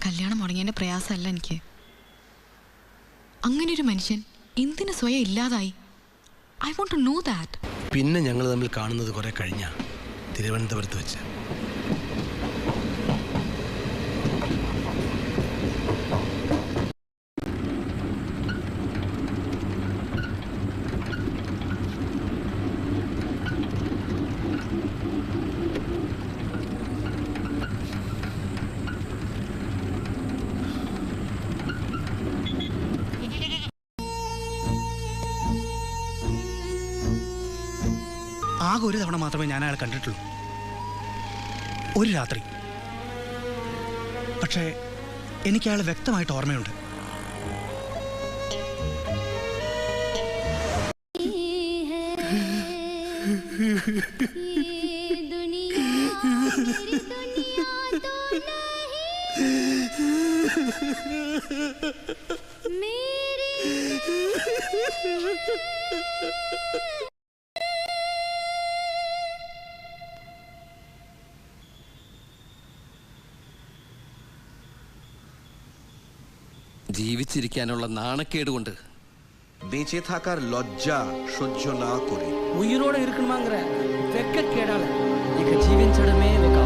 കല്യാണം മുടങ്ങിയതിൻ്റെ പ്രയാസമല്ല എനിക്ക്. അങ്ങനെ ഒരു മനുഷ്യൻ എന്തിനു സ്വയം ഇല്ലാതായി? I want to know that. പിന്നെ ഞങ്ങൾ തമ്മിൽ കാണുന്നത് കുറെ കഴിഞ്ഞ തിരുവനന്തപുരത്ത് വെച്ച്. ആകെ ഒരു തവണ മാത്രമേ ഞാൻ അയാളെ കണ്ടിട്ടുള്ളൂ, ഒരു രാത്രി. പക്ഷേ എനിക്ക് അയാളെ വ്യക്തമായിട്ട് ഓർമ്മയുണ്ട്. ജീവിച്ചിരിക്കാനുള്ള നാണക്കേട് കൊണ്ട് বেঁচে থাকার লজ্জা সহ্য না করে ఉయ్యిరోడ ఇరుకుమాంగర వెక్కకేడాల ఇక జీవించడమే ఒక